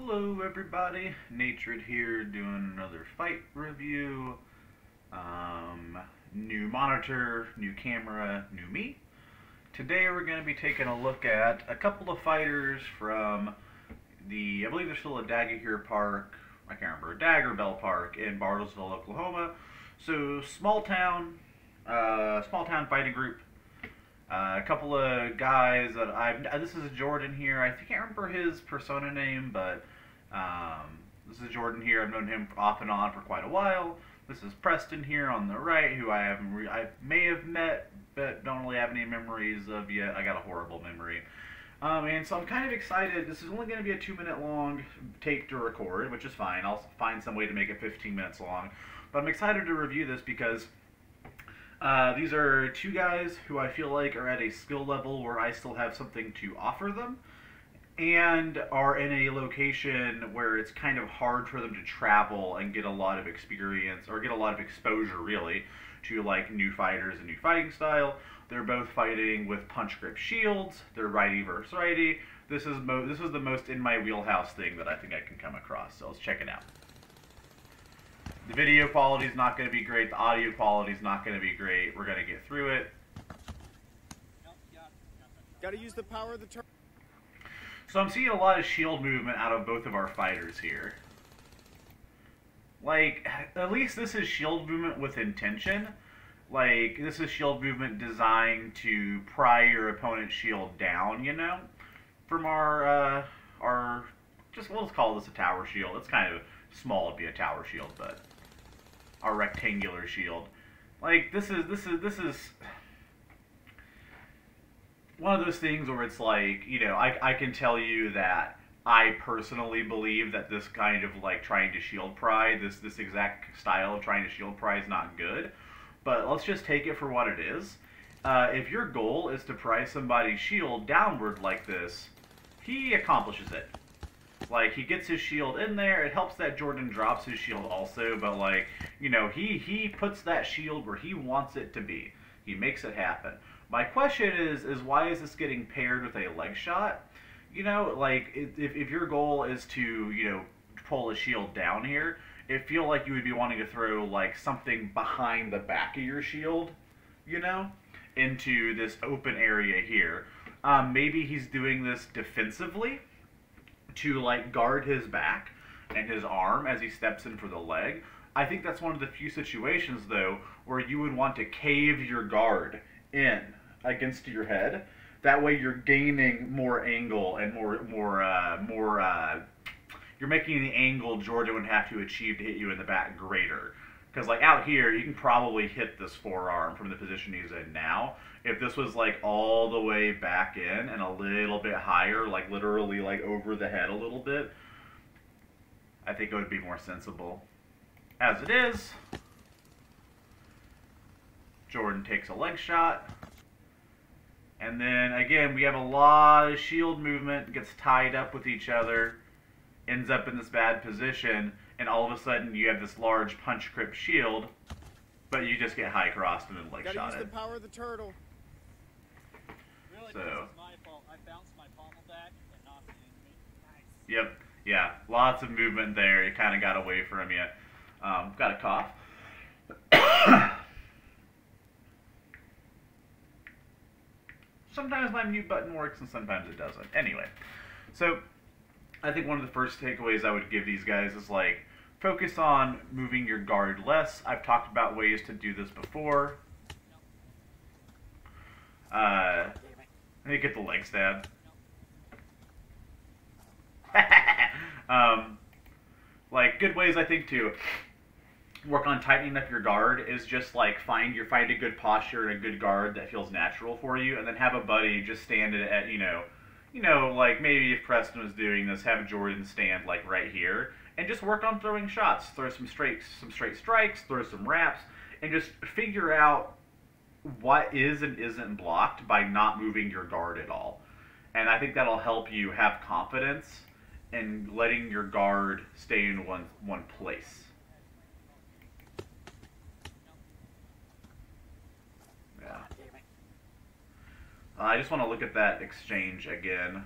Hello everybody, Natred here doing another fight review. New monitor, new camera, new me. Today we're going to be taking a look at a couple of fighters from I believe there's still a DAG here park, I can't remember, DAG or Bell Park in Bartlesville, Oklahoma. So small town fighting group. A couple of guys that this is Jordan here. I can't remember his persona name, but this is Jordan here. I've known him off and on for quite a while. This is Preston here on the right, who I may have met, but don't really have any memories of yet. I got a horrible memory. And so I'm kind of excited. This is only going to be a 2-minute long tape to record, which is fine. I'll find some way to make it 15 minutes long. But I'm excited to review this because these are two guys who I feel like are at a skill level where I still have something to offer them, and are in a location where it's kind of hard for them to travel and get a lot of experience, or get a lot of exposure, really, to like new fighters and new fighting style. They're both fighting with punch grip shields. They're righty versus righty. This is the most in my wheelhouse thing that I think I can come across, so let's check it out. The video quality is not going to be great. The audio quality is not going to be great. We're going to get through it. Got to use the power of the turn. So I'm seeing a lot of shield movement out of both of our fighters here. Like, at least this is shield movement with intention. Like, this is shield movement designed to pry your opponent's shield down, you know? From our just, let's call this a tower shield. It's kind of small to be a tower shield, but our rectangular shield. Like, this is one of those things where it's like, you know, I can tell you that I personally believe that this kind of like trying to shield pry, this exact style of trying to shield pry is not good. But let's just take it for what it is. If your goal is to pry somebody's shield downward like this, he accomplishes it. Like, he gets his shield in there. It helps that Jordan drops his shield also, but like, you know, he puts that shield where he wants it to be. He makes it happen. My question is why is this getting paired with a leg shot? You know, like, if your goal is to, you know, pull a shield down here, it feel like you would be wanting to throw like something behind the back of your shield, you know, into this open area here. Maybe he's doing this defensively to like guard his back and his arm as he steps in for the leg. I think that's one of the few situations though where you would want to cave your guard in against your head. That way you're gaining more angle and you're making the angle Jordan would have to achieve to hit you in the back greater. Because like out here, you can probably hit this forearm from the position he's in now. If this was like all the way back in and a little bit higher, like literally like over the head a little bit, I think it would be more sensible. As it is, Jordan takes a leg shot. And then again, we have a lot of shield movement, gets tied up with each other, ends up in this bad position, and all of a sudden you have this large punch grip shield, but you just get high crossed and then leg shot it. Gotta use the power of the turtle. Really, so, this is my fault. I bounced my pommel back and knocked the enemy. Nice. Yep, yeah, lots of movement there. It kind of got away from you. Got a cough. Sometimes my mute button works and sometimes it doesn't. Anyway, so I think one of the first takeaways I would give these guys is like, focus on moving your guard less. I've talked about ways to do this before. Let me get the leg stab. Like, good ways I think to work on tightening up your guard is just like find a good posture and a good guard that feels natural for you, and then have a buddy just stand at you know, like maybe if Preston was doing this, have Jordan stand like right here and just work on throwing shots, throw some straight strikes, throw some wraps, and just figure out what is and isn't blocked by not moving your guard at all. And I think that'll help you have confidence in letting your guard stay in one place. Yeah. I just want to look at that exchange again.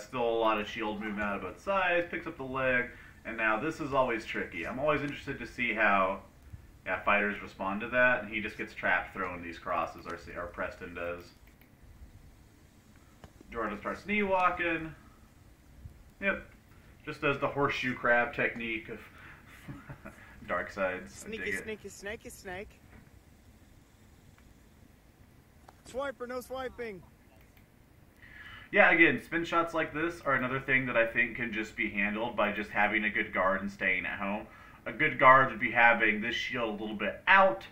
still a lot of shield movement out of both sides, picks up the leg, and now this is always tricky. I'm always interested to see how fighters respond to that, and he just gets trapped throwing these crosses, or Preston does. Jordan starts knee walking. Yep. Just does the horseshoe crab technique of dark sides. Sneaky, sneaky, snaky, snake. Swiper, no swiping. Yeah, again, spin shots like this are another thing that I think can just be handled by just having a good guard and staying at home. A good guard would be having this shield a little bit out,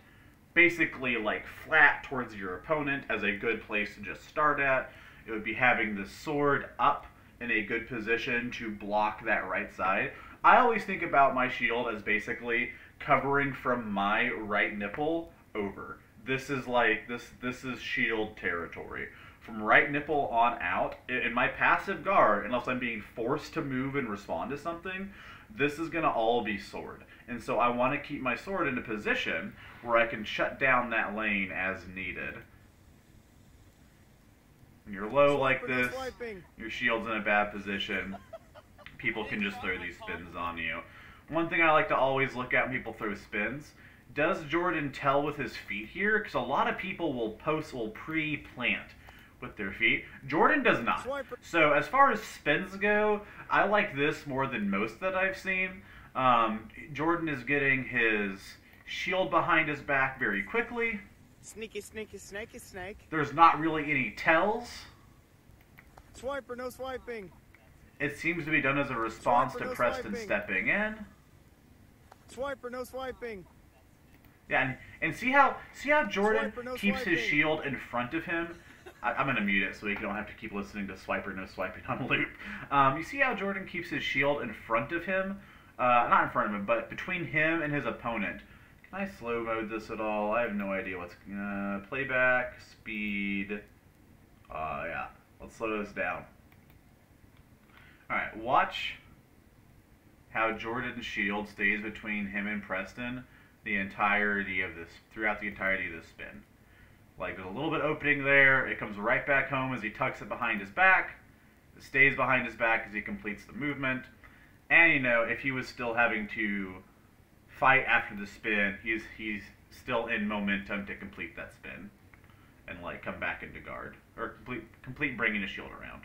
basically like flat towards your opponent as a good place to just start at. It would be having the sword up in a good position to block that right side. I always think about my shield as basically covering from my right nipple over. This is like, this is shield territory. From right nipple on out, in my passive guard, unless I'm being forced to move and respond to something, this is going to all be sword. And so I want to keep my sword in a position where I can shut down that lane as needed. When you're low like this, your shield's in a bad position, people can just throw these spins on you. One thing I like to always look at when people throw spins, does Jordan tell with his feet here? Because a lot of people will pre-plant with their feet. Jordan does not. So as far as spins go, I like this more than most that I've seen. Jordan is getting his shield behind his back very quickly. Sneaky, sneaky, snaky, snake. There's not really any tells. Swiper, no swiping. It seems to be done as a response to no Preston swiping. stepping in. Swiper, no swiping. Yeah, and see how Jordan Swiper, no keeps his swiping. shield in front of him? I'm going to mute it so we don't have to keep listening to Swiper no swiping on loop. You see how Jordan keeps his shield in front of him? Not in front of him, but between him and his opponent. Can I slow mode this at all? I have no idea what's... playback, speed... yeah. Let's slow this down. Alright, watch how Jordan's shield stays between him and Preston the entirety of this, throughout the entirety of this spin. Like, there's a little bit opening there, it comes right back home as he tucks it behind his back, it stays behind his back as he completes the movement, and, you know, if he was still having to fight after the spin, he's still in momentum to complete that spin, and, like, come back into guard, or complete bringing his shield around.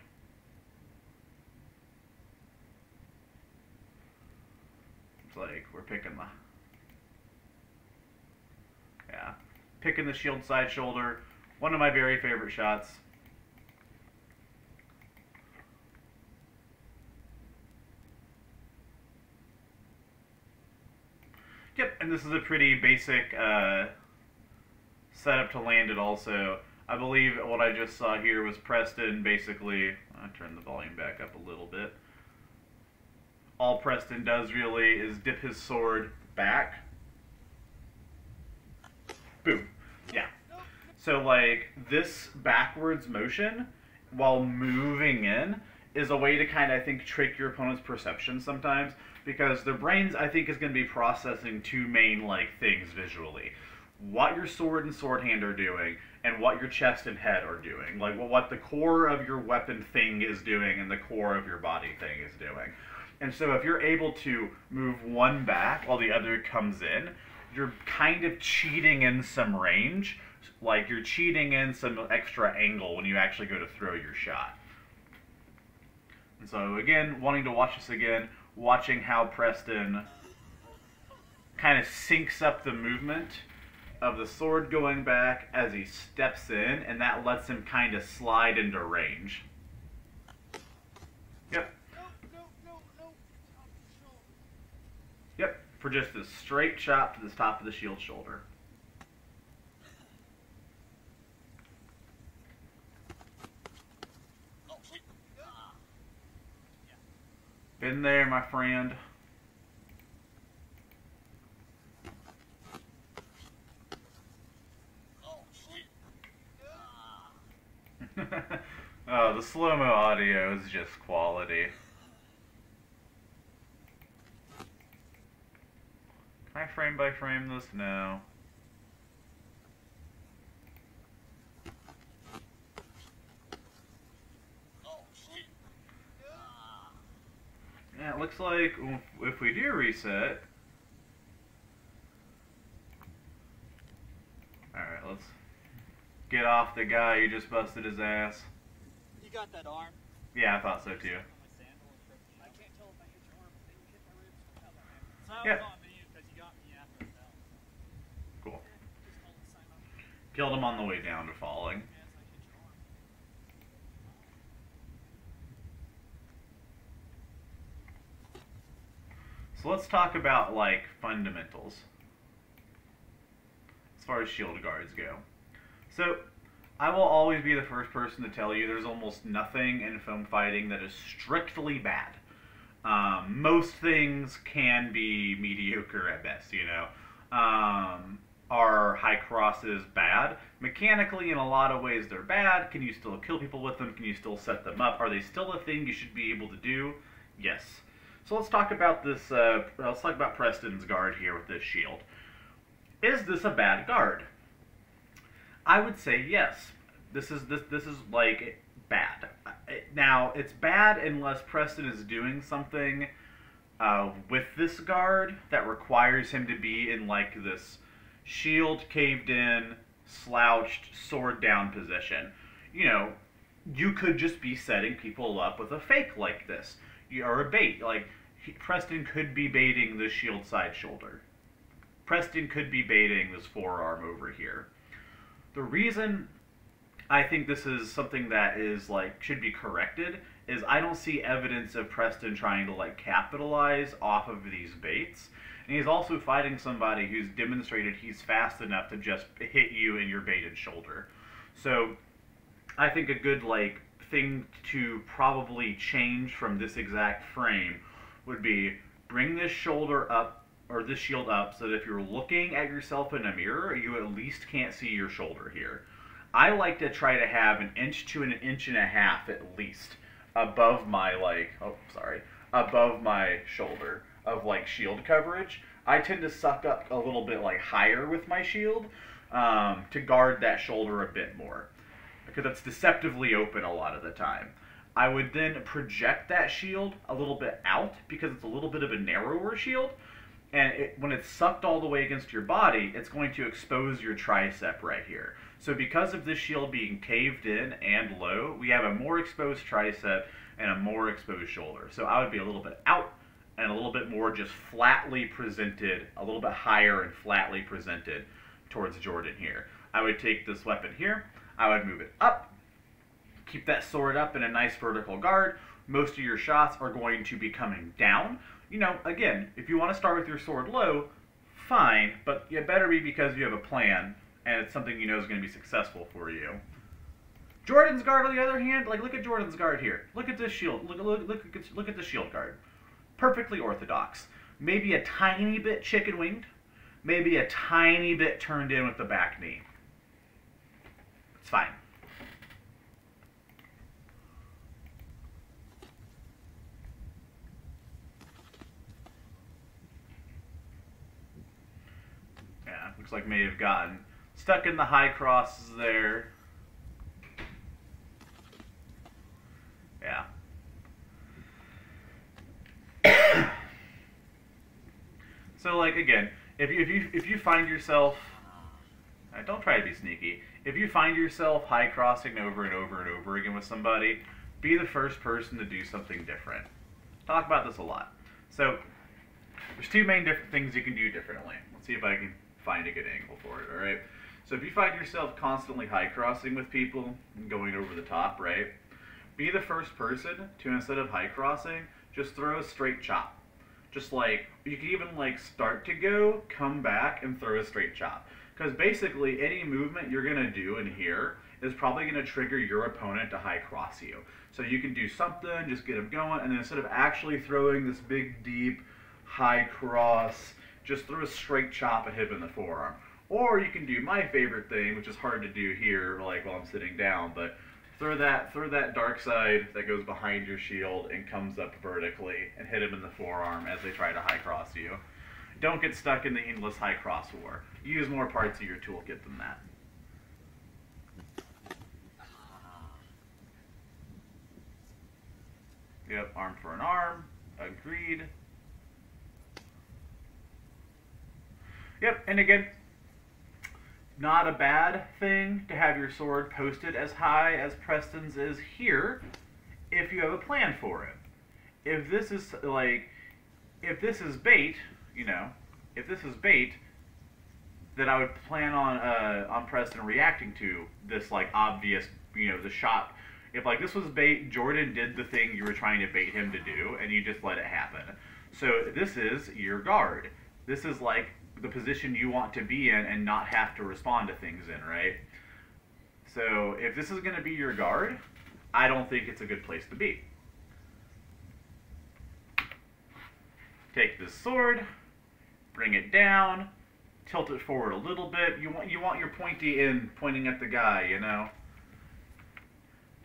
It's like, we're picking the... Yeah. Picking the shield side shoulder. One of my very favorite shots. Yep, and this is a pretty basic setup to land it also. I believe what I just saw here was Preston basically... I'll turn the volume back up a little bit. All Preston does really is dip his sword back. Boom. Yeah. So, like, this backwards motion, while moving in, is a way to kind of, I think, trick your opponent's perception sometimes, because their brains, I think, is going to be processing two main, like, things visually. What your sword and sword hand are doing, and what your chest and head are doing. Like, what the core of your weapon thing is doing, and the core of your body thing is doing. And so if you're able to move one back while the other comes in, you're kind of cheating in some range. Like, you're cheating in some extra angle when you actually go to throw your shot. And so, again, wanting to watch this again, watching how Preston kind of syncs up the movement of the sword going back as he steps in, and that lets him kind of slide into range. Yep. Yep, for just a straight chop to the top of the shield shoulder. Been there, my friend. Oh, the slow-mo audio is just quality. Can I frame by frame this? No. Yeah, it looks like if we do reset... Alright, let's get off the guy who just busted his ass. You got that arm? Yeah, I thought so too. I can't tell if I hit your arm, but then you hit my ribs. So that Yeah. was on me because you got me after I fell. Cool. Just hold the sign up. Killed him on the way down to falling. Yes, I hit your arm. So let's talk about, like, fundamentals as far as shield guards go. So, I will always be the first person to tell you there's almost nothing in foam fighting that is strictly bad. Most things can be mediocre at best, you know. Are high crosses bad? Mechanically, in a lot of ways, they're bad. Can you still kill people with them? Can you still set them up? Are they still a thing you should be able to do? Yes. So let's talk about this. Let's talk about Preston's guard here with this shield. Is this a bad guard? I would say yes. This is like bad. Now it's bad unless Preston is doing something with this guard that requires him to be in like this shield caved in, slouched, sword down position. You know, you could just be setting people up with a fake like this, or a bait. Like Preston could be baiting this shield side shoulder. Preston could be baiting this forearm over here. The reason I think this is something that is like should be corrected is I don't see evidence of Preston trying to like capitalize off of these baits. And he's also fighting somebody who's demonstrated he's fast enough to just hit you in your baited shoulder. So I think a good like thing to probably change from this exact frame would be bring this shoulder up or this shield up so that if you're looking at yourself in a mirror, you at least can't see your shoulder here. I like to try to have an inch to an inch and a half at least above my above my shoulder of like shield coverage. I tend to suck up a little bit like higher with my shield to guard that shoulder a bit more because it's deceptively open a lot of the time. I would then project that shield a little bit out because it's a little bit of a narrower shield, and when it's sucked all the way against your body, it's going to expose your tricep right here. So because of this shield being caved in and low, we have a more exposed tricep and a more exposed shoulder. So I would be a little bit out and a little bit more just flatly presented, a little bit higher and flatly presented towards Jordan here. I would take this weapon here, I would move it up, keep that sword up in a nice vertical guard. Most of your shots are going to be coming down. You know, again, if you want to start with your sword low, fine, but it better be because you have a plan and it's something you know is going to be successful for you. Jordan's guard, on the other hand, like look at Jordan's guard here. Look at this shield. Look at the shield guard. Perfectly orthodox. Maybe a tiny bit chicken winged. Maybe a tiny bit turned in with the back knee. It's fine. Yeah, looks like may have gotten stuck in the high crosses there. Yeah. So like again, if you find yourself, don't try to be sneaky. If you find yourself high crossing over and over and over again with somebody, be the first person to do something different. Talk about this a lot. So there's two main different things you can do differently. Let's see if I can find a good angle for it. All right. So if you find yourself constantly high crossing with people and going over the top, right? Be the first person to, instead of high crossing, just throw a straight chop. Just like, you can even like start to go, come back, and throw a straight chop. Because basically, any movement you're going to do in here is probably going to trigger your opponent to high cross you. So you can do something, just get them going, and then instead of actually throwing this big, deep, high cross, just throw a straight chop and hit him in the forearm. Or you can do my favorite thing, which is hard to do here, like while I'm sitting down, but throw that dark side that goes behind your shield and comes up vertically and hit him in the forearm as they try to high cross you. Don't get stuck in the endless high cross war. Use more parts of your toolkit than that. Yep, arm for an arm, Agreed. Yep, and again, not a bad thing to have your sword posted as high as Preston's is here, if you have a plan for it. If this is like, if this is bait, you know, if this is bait, then I would plan on Preston reacting to this like obvious, you know, the shot. If like this was bait, Jordan did the thing you were trying to bait him to do, and you just let it happen. So this is your guard. This is like the position you want to be in and not have to respond to things in, right? So if this is going to be your guard, I don't think it's a good place to be. Take this sword, bring it down, tilt it forward a little bit. You want your pointy end pointing at the guy, you know?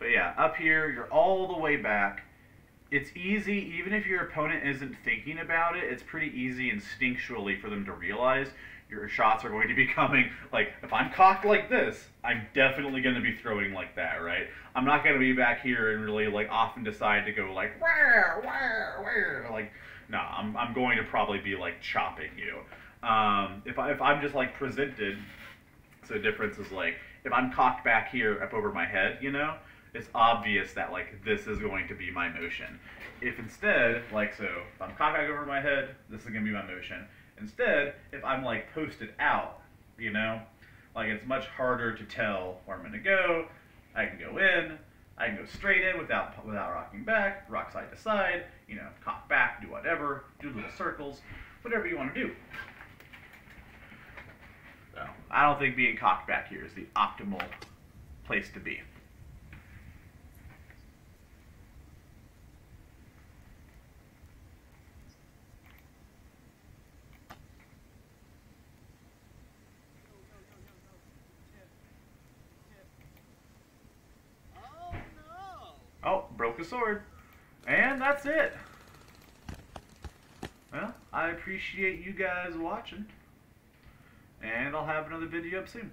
But yeah, up here, you're all the way back. It's easy, even if your opponent isn't thinking about it, it's pretty easy instinctually for them to realize your shots are going to be coming. Like, if I'm cocked like this, I'm definitely going to be throwing like that, right? I'm not going to be back here and really, like, often decide to go, like, where? Like, no, I'm going to probably be, like, chopping you. If I'm just, like, presented, so the difference is, like, if I'm cocked back here up over my head, you know, it's obvious that, like, this is going to be my motion. If instead, like, so, if I'm cocked back over my head, this is going to be my motion. Instead, if I'm, like, posted out, you know, like, it's much harder to tell where I'm going to go. I can go in, I can go straight in without rocking back, rock side to side, you know, cock back, do whatever, do little circles, whatever you want to do. So, I don't think being cocked back here is the optimal place to be. Oh, broke a sword. And that's it. Well, I appreciate you guys watching. And I'll have another video up soon.